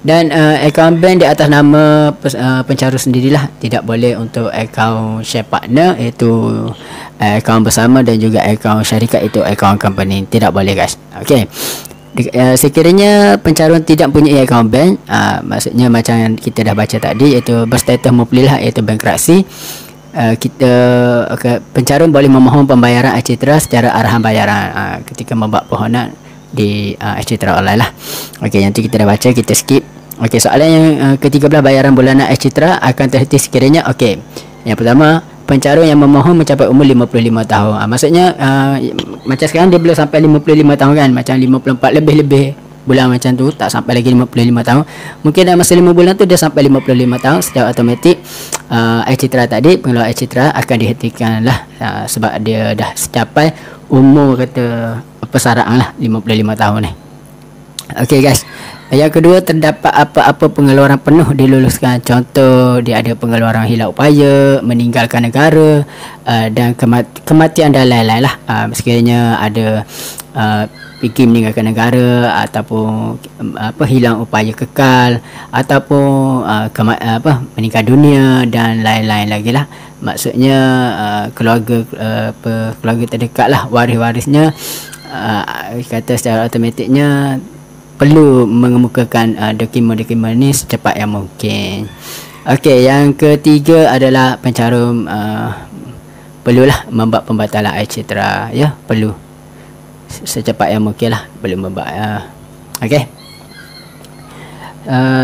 dan akaun bank di atas nama pencarum sendirilah, tidak boleh untuk akaun share partner, iaitu akaun bersama, dan juga akaun syarikat, itu akaun company, tidak boleh guys. Okey, sekiranya pencarum tidak punya akaun bank, maksudnya macam yang kita dah baca tadi, iaitu berstatus muplilah, iaitu bankruptcy, pencarum boleh memohon pembayaran Air Citra secara arahan bayaran ketika membuat permohonan di Air Citra online lah. Okey, nanti kita dah baca, kita skip. Okey, soalan yang ke-13, bayaran bulanan Air Citra akan terhenti sekiranya. Okey, yang pertama, pencarum yang memohon mencapai umur 55 tahun. Maksudnya macam sekarang dia belum sampai 55 tahun kan, macam 54 lebih bulan macam tu, tak sampai lagi 55 tahun. Mungkin dalam masa 5 bulan tu dia sampai 55 tahun, secara automatik Air Citra tadi, pengeluaran Air Citra akan dihentikan lah, sebab dia dah capai umur kata persaraan lah, 55 tahun ni. Okey guys, yang kedua, terdapat apa-apa pengeluaran penuh diluluskan. Contoh, dia ada pengeluaran hilang upaya, meninggalkan negara, dan kematian dan lain-lain lah. Sekiranya ada pergi meninggalkan negara, ataupun hilang upaya kekal, ataupun meninggal dunia dan lain-lain lagi lah. Maksudnya keluarga terdekat lah, waris-warisnya kata secara automatiknya perlu mengemukakan dokumen-dokumen ni secepat yang mungkin. Okey, yang ketiga adalah pencarum perlulah membuat pembatalan Air Citra, ya, perlu secepat yang mungkin lah, perlu membuat. Okey,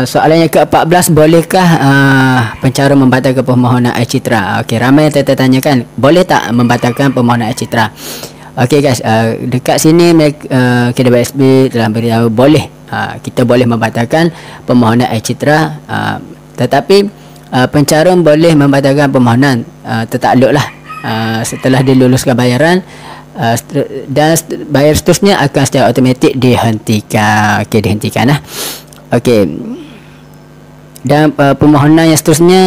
soalan yang ke-14, bolehkah pencarum membatalkan permohonan Air Citra? Okey, ramai yang tertanyakan, boleh tak membatalkan permohonan Air Citra? Okey guys, dekat sini KWSB telah beritahu boleh, kita boleh membatalkan permohonan Air Citra, tetapi pencarum boleh membatalkan permohonan tertakluklah setelah diluluskan bayaran, dan bayar seterusnya akan secara automatik dihentikan. Okey, dihentikan lah. Okey, dan permohonan yang seterusnya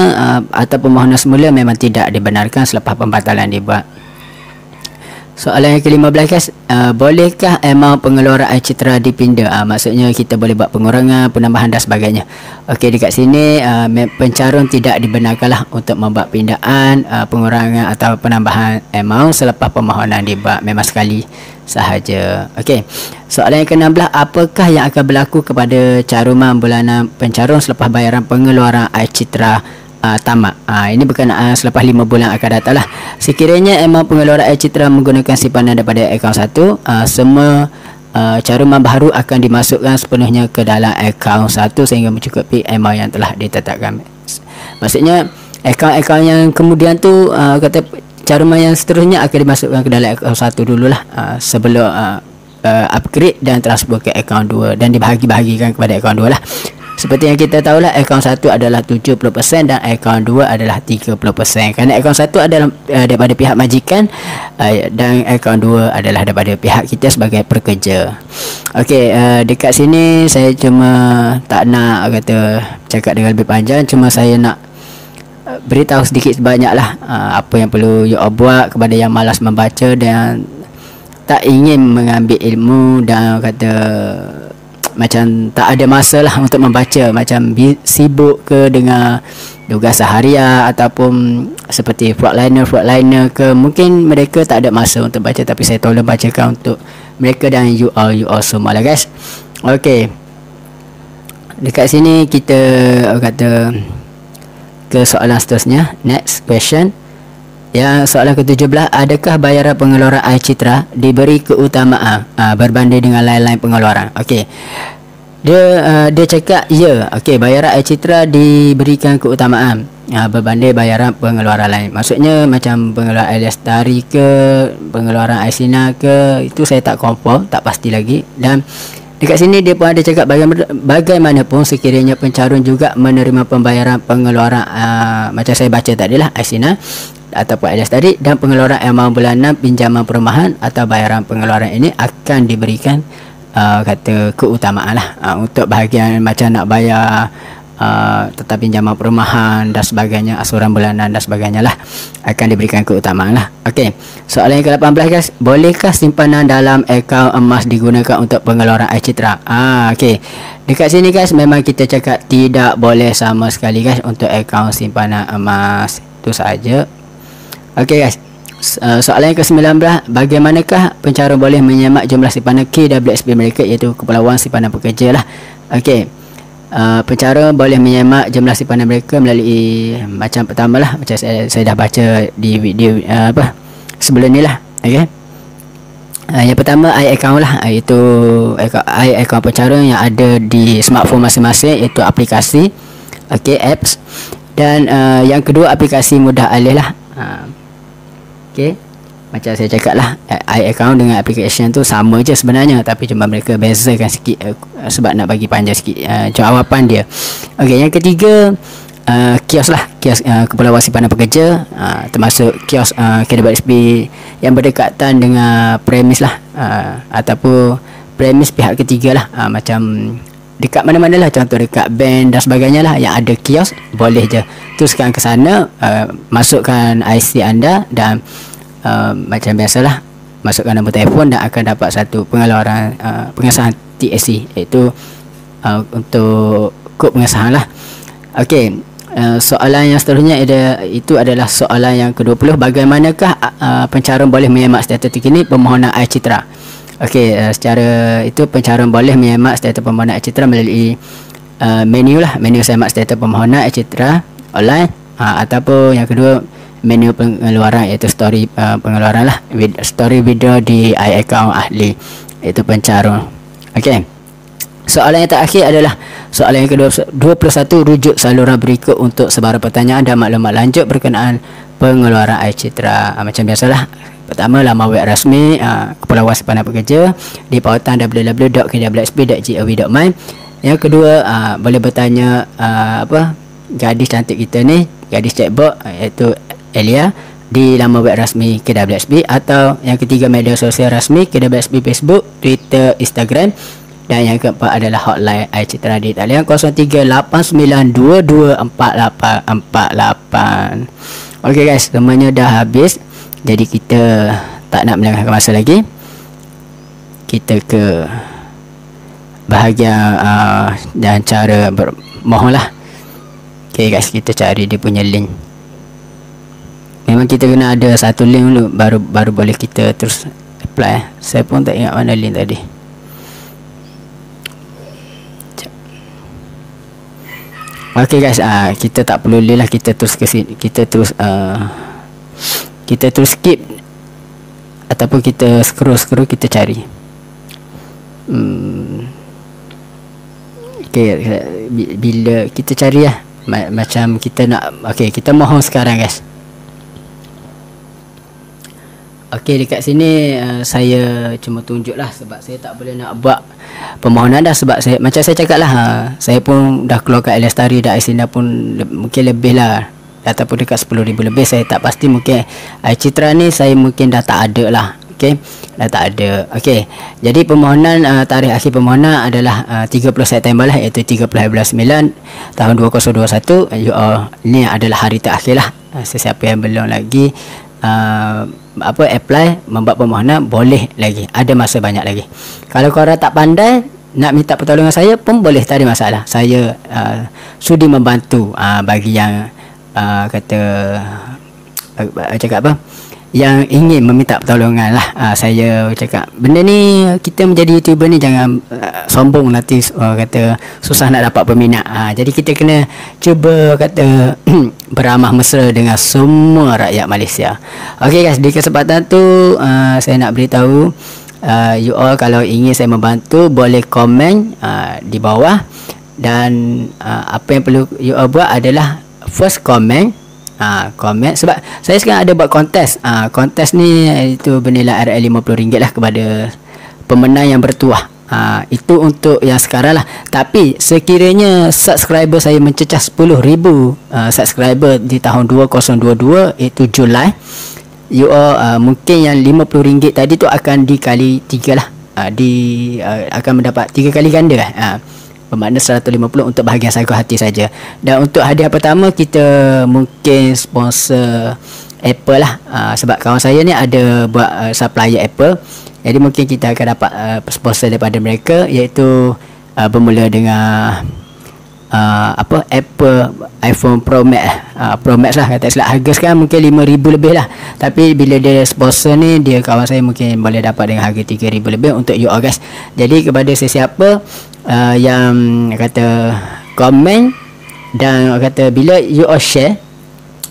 atau permohonan semula memang tidak dibenarkan selepas pembatalan dibuat. Soalan yang ke-15 guys, bolehkah amount pengeluaran Air Citra dipinda? Maksudnya kita boleh buat pengurangan, penambahan dan sebagainya. Okey, dekat sini pencarum tidak dibenarkanlah untuk membuat pindaan, pengurangan atau penambahan amount selepas permohonan dibuat, memang sekali sahaja. Okey, soalan yang ke-16, apakah yang akan berlaku kepada caruman bulanan pencarum selepas bayaran pengeluaran Air Citra tamat? Ini berkenaan selepas 5 bulan akan datang lah. Sekiranya amount pengeluaran Air Citra menggunakan simpanan daripada akaun 1, semua caruman baru akan dimasukkan sepenuhnya ke dalam akaun 1 sehingga mencukupi amount yang telah ditetapkan. Maksudnya akaun yang kemudian tu kata cara main yang seterusnya akan dimasukkan ke dalam akaun 1 dululah, sebelum upgrade dan transfer ke akaun 2 dan dibahagi-bahagikan kepada akaun 2 lah. Seperti yang kita tahulah, akaun 1 adalah 70% dan akaun 2 adalah 30%. Kerana akaun 1 adalah daripada pihak majikan, dan akaun 2 adalah daripada pihak kita sebagai pekerja. Okey, dekat sini saya cuma tak nak kata cakap dengan lebih panjang, cuma saya nak beritahu sedikit sebanyaklah apa yang perlu you all buat kepada yang malas membaca dan tak ingin mengambil ilmu dan kata macam tak ada masa lah untuk membaca, macam sibuk ke dengan tugas seharian ataupun seperti frontliner ke, mungkin mereka tak ada masa untuk baca, tapi saya tolong bacakan untuk mereka dan you all semua lah guys. Okey, dekat sini kita kata ke soalan seterusnya. Next question. Yang soalan ke-17, adakah bayaran pengeluaran air citra diberi keutamaan berbanding dengan lain-lain pengeluaran? Okey. Dia cakap ya. Okey, bayaran air citra diberikan keutamaan berbanding bayaran pengeluaran lain. Maksudnya macam pengeluaran air lestari ke, pengeluaran air sinar ke, itu saya tak confirm, tak pasti lagi. Dan dekat sini dia pun ada cakap bagaimanapun sekiranya pencarun juga menerima pembayaran pengeluaran macam saya baca tadilah, air sinar ataupun alias tadi, dan pengeluaran amaun bulanan pinjaman perumahan atau bayaran pengeluaran ini akan diberikan kata keutamaan lah untuk bahagian macam nak bayar tetap pinjaman perumahan dan sebagainya, asuran bulanan dan sebagainya lah, akan diberikan keutamaan lah. Okey, soalan yang ke-18 guys, bolehkah simpanan dalam akaun emas digunakan untuk pengeluaran air citra? Okey, dekat sini guys memang kita cakap tidak boleh sama sekali guys untuk akaun simpanan emas, itu saja. Okey guys, soalan yang ke-19, bagaimanakah pencarun boleh menyemak jumlah simpanan KWSP mereka, iaitu Kepulauan Simpanan Pekerja lah. Okey, pencarun boleh menyemak jumlah simpanan mereka melalui macam pertama lah, macam saya dah baca di video sebelum ni lah. Okey, yang pertama iAccount lah, iaitu iAccount pencarun yang ada di smartphone masing-masing, iaitu aplikasi, okey, apps. Dan yang kedua aplikasi mudah alih lah. Okey, macam saya cakap lah, iAccount dengan application tu sama je sebenarnya, tapi cuma mereka bezakan sikit sebab nak bagi panjang sikit jawapan dia. Okey, yang ketiga kios lah, kios Kepulauan Simpanan Pekerja, termasuk kios KWSP yang berdekatan dengan premis lah, ataupun premis pihak ketiga lah, macam dekat mana-mana lah, contoh dekat bank dan sebagainya lah yang ada kios, boleh je teruskan ke sana, masukkan IC anda dan macam biasalah masukkan nombor telefon dan akan dapat satu pengeluaran pengesahan TAC, iaitu untuk kod pengesahan lah. Okey, soalan yang seterusnya itu adalah soalan yang ke-20, bagaimanakah pencarun boleh menyemak status terkini permohonan air citra? Okey, secara itu pencarun boleh menyemak status permohonan air citra melalui menu lah, menu semak status permohonan air citra online, ataupun yang kedua menu pengeluaran, iaitu story pengeluaran lah, story video di iAccount ahli, iaitu pencarun. Okey, soalan yang terakhir adalah soalan yang ke-21, rujuk saluran berikut untuk sebarang pertanyaan dan maklumat lanjut berkenaan pengeluaran air citra. Macam biasalah, pertama laman web rasmi Kepulauan Simpanan Pekerja di pautan www.kwsp.gov.my. Yang kedua, boleh bertanya gadis cantik kita ni, gadis chatbot, iaitu Elia, di laman web rasmi KWSP. Atau yang ketiga, media sosial rasmi KWSP, Facebook, Twitter, Instagram. Dan yang keempat adalah hotline air citra di talian 0389224848. Okey guys, semuanya dah habis, jadi kita tak nak melengahkan masa lagi, kita ke bahagian dan cara bermohon lah. Okey guys, kita cari dia punya link. Memang kita kena ada satu link dulu, baru boleh kita terus apply. Saya pun tak ingat mana link tadi. Okey guys, kita tak perlu link lah, kita terus ke sini, kita terus skip ataupun kita scroll kita cari. Okey, bila kita cari lah, macam kita nak, okey, kita mohon sekarang guys. Okey, dekat sini saya cuma tunjuklah sebab saya tak boleh nak buat permohonan dah, sebab saya, macam saya cakap lah, saya pun dah keluarkan Lestari dah, Isinda pun mungkin lebih lah, ataupun dekat 10,000 lebih, saya tak pasti. Mungkin Citra ni saya mungkin dah tak ada lah. Okey, dah tak ada. Okey, jadi permohonan, tarikh akhir permohonan adalah 30 September lah, iaitu 30 bulan 9 tahun 2021. Ini adalah hari terakhir lah. Sesiapa yang belum lagi apply membuat permohonan, boleh lagi, ada masa banyak lagi. Kalau korang tak pandai nak minta pertolongan saya pun boleh, tak ada masalah. Saya sudi membantu bagi yang kata cakap apa, yang ingin meminta pertolongan lah. Saya cakap benda ni, kita menjadi YouTuber ni jangan sombong nanti kata susah nak dapat peminat. Jadi kita kena cuba kata beramah mesra dengan semua rakyat Malaysia. Okey guys, di kesempatan tu saya nak beritahu you all, kalau ingin saya membantu boleh komen di bawah, dan apa yang perlu you all buat adalah first comment, komen, sebab saya sekarang ada buat kontes. Kontes ni itu bernilai RM50 lah kepada pemenang yang bertuah. Itu untuk yang sekarang lah. Tapi sekiranya subscriber saya mencecah 10,000 subscriber di tahun 2022, iaitu Julai, you all mungkin yang RM50 tadi tu akan dikali 3 lah. Akan mendapat 3 kali ganda lah. Bermakna 150 untuk bahagian sagu hati saja. Dan untuk hadiah pertama, kita mungkin sponsor Apple lah. Sebab kawan saya ni ada buat supplier Apple, jadi mungkin kita akan dapat sponsor daripada mereka, iaitu bermula dengan Apple iPhone Pro Max lah, kata silap. Harga sekarang mungkin 5,000 lebih lah, tapi bila dia sponsor ni, dia kawan saya mungkin boleh dapat dengan harga 3,000 lebih untuk you all guys. Jadi kepada sesiapa yang kata komen dan kata bila you all share,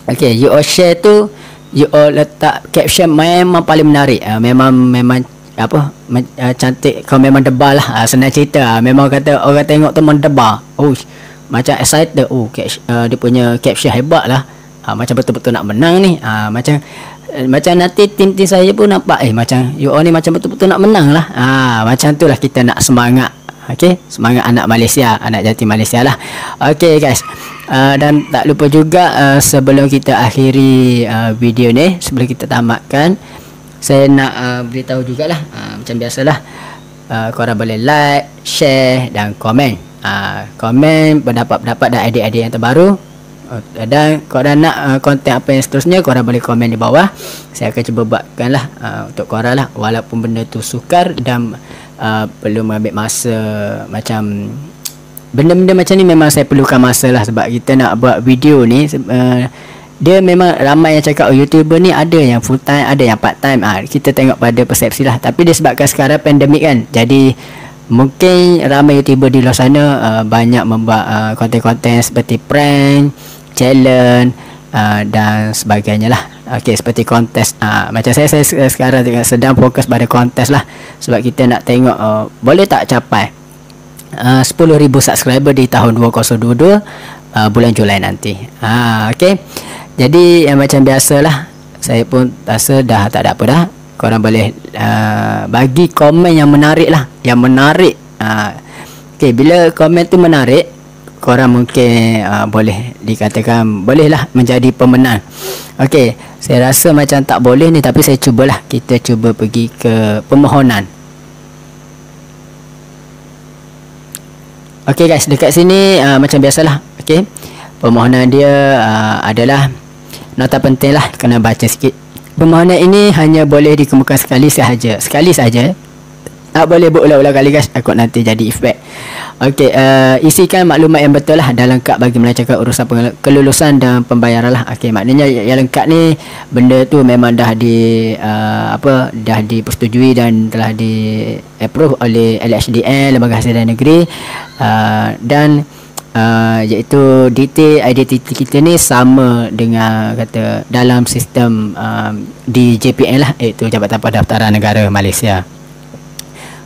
okay, you all share tu, you all letak caption memang paling menarik, memang apa, cantik, kau memang debar lah, senang cerita. Memang kata orang tengok tu mendebar, macam excited, dia punya caption hebat lah, macam betul-betul nak menang ni. Macam nanti tim saya pun nampak, macam you all ni macam betul-betul nak menang lah. Macam tu lah kita nak semangat. Okay, semangat anak Malaysia, anak jatim Malaysia lah. Okay guys, dan tak lupa juga sebelum kita akhiri video ni, sebelum kita tamatkan, saya nak beritahu jugalah, macam biasalah, korang boleh like, share dan komen. Komen pendapat-pendapat dan idea-idea yang terbaru. Dan korang nak konten apa yang seterusnya, korang boleh komen di bawah. Saya akan cuba buatkan lah untuk korang lah, walaupun benda tu sukar dan perlu mengambil masa. Macam benda-benda macam ni memang saya perlukan masa lah, sebab kita nak buat video ni, dia memang ramai yang cakap YouTuber ni ada yang full time, ada yang part time. Kita tengok pada persepsi lah. Tapi disebabkan sekarang pandemik kan, jadi mungkin ramai YouTuber di luar sana banyak membuat konten-konten seperti prank, challenge dan sebagainya lah. Okay, seperti kontes. Macam saya sekarang sedang fokus pada kontes lah, sebab kita nak tengok boleh tak capai 10,000 subscriber di tahun 2022 bulan Julai nanti. Okay, jadi macam biasalah, saya pun rasa dah tak ada apa dah. Korang boleh bagi komen yang menarik lah, yang menarik. Okay, bila komen tu menarik, korang mungkin boleh dikatakan bolehlah menjadi pemenang. Okay, saya rasa macam tak boleh ni, tapi saya cubalah, kita cuba pergi ke permohonan. Okay guys, dekat sini macam biasalah. Okay, permohonan dia adalah nota penting lah, kena baca sikit. Permohonan ini hanya boleh dikemukakan sekali sahaja. Tak boleh berulang-ulang kali guys, takut nanti jadi efek. Okey, isikan maklumat yang betul lah dan lengkap bagi melancarkan urusan kelulusan dan pembayaran lah. Okey, maknanya yang lengkap ni, benda tu memang dah dah dipersetujui dan telah di approve oleh LHDN, Lembaga Hasilan Negeri, dan iaitu detail identiti kita ni sama dengan kata dalam sistem di JPN lah, iaitu Jabatan Pendaftaran Negara Malaysia.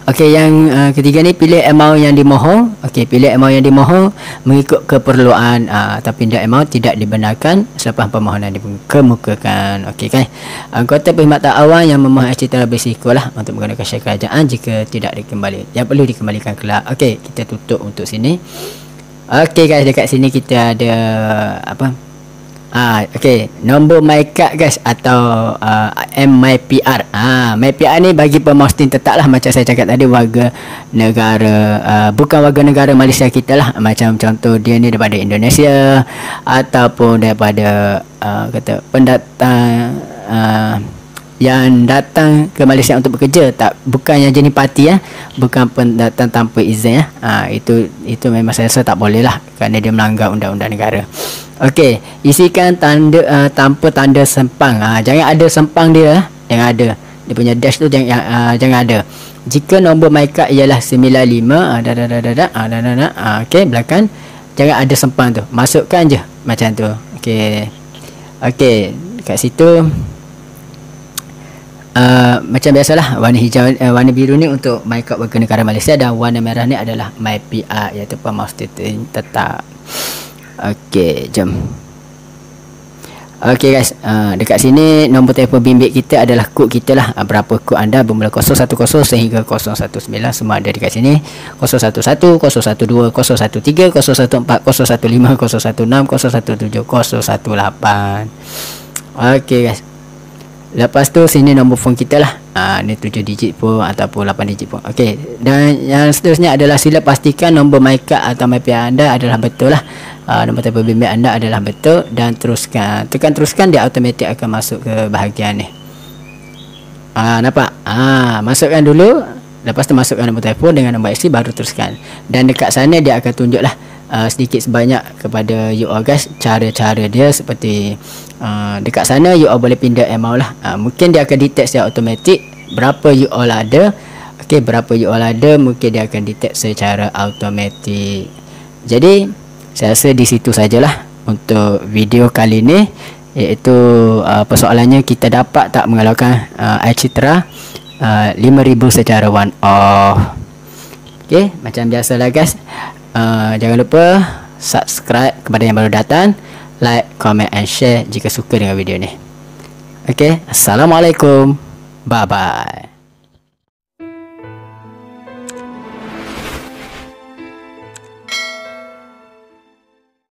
Okey, yang ketiga ni pilih amount yang dimohon. Okey, pilih amount yang dimohon mengikut keperluan, tapi amount tidak dibenarkan selepas permohonan dikemukakan. Okey kan. Anggota perkhidmatan awam yang memohon secara berisiko lah untuk menggunakan syarikat kerajaan jika tidak dikembali, yang perlu dikembalikan kelak. Okey, kita tutup untuk sini. Okey guys, dekat sini kita ada apa? Okey, nombor MyCard guys atau MyPR. MyPR ni bagi pemustin tetap lah, macam saya cakap tadi, warga negara bukan warga negara Malaysia kita lah. Macam contoh dia ni daripada Indonesia ataupun daripada kata pendatang yang datang ke Malaysia untuk bekerja, bukan yang jenis parti bukan pendatang tanpa izin itu memang saya rasa tak boleh lah, kerana dia melanggar undang-undang negara. Okey, isikan tanda tanpa tanda sempang. Jangan ada sempang dia, jangan ada. Dia punya dash tu jangan ada. Jika nombor MyCard ialah 95 okey, belakang jangan ada sempang tu. Masukkan je macam tu. Okey. Okey, kat situ macam biasalah, warna hijau, warna biru ni untuk MyCard warga negara Malaysia, dan warna merah ni adalah MyPR, iaitu pemustin tetap. Okey, jom. Okey guys, dekat sini nombor telefon bimbit kita adalah kod kita lah. Berapa kod anda bermula 010 sehingga 019, semua ada dekat sini. 011, 012, 013, 014, 015, 016, 017, 018. Okey guys. Lepas tu sini nombor phone kita lah. Ni 7 digit pun ataupun 8 digit pun. Okey, dan yang seterusnya adalah sila pastikan nombor MyCard atau MyPR anda adalah betul lah. Nombor telefon bimbit anda adalah betul, dan teruskan. Tekan teruskan, dia automatik akan masuk ke bahagian ni. Nampak? Masukkan dulu, lepas tu masukkan nombor telefon dengan nombor IC, baru teruskan. Dan dekat sana dia akan tunjuklah sedikit sebanyak kepada you all guys, cara-cara dia seperti dekat sana you all boleh pindah amount lah. Mungkin dia akan detect secara automatik berapa you all ada. Okey, berapa you all ada, mungkin dia akan detect secara automatik. Jadi saya rasa di situ sajalah untuk video kali ni, iaitu persoalannya kita dapat tak mengeluarkan iCitra 5,000 secara one off. Okey, macam biasalah guys. Jangan lupa subscribe kepada yang baru datang, like, comment and share jika suka dengan video ni. Okey, Assalamualaikum, bye bye.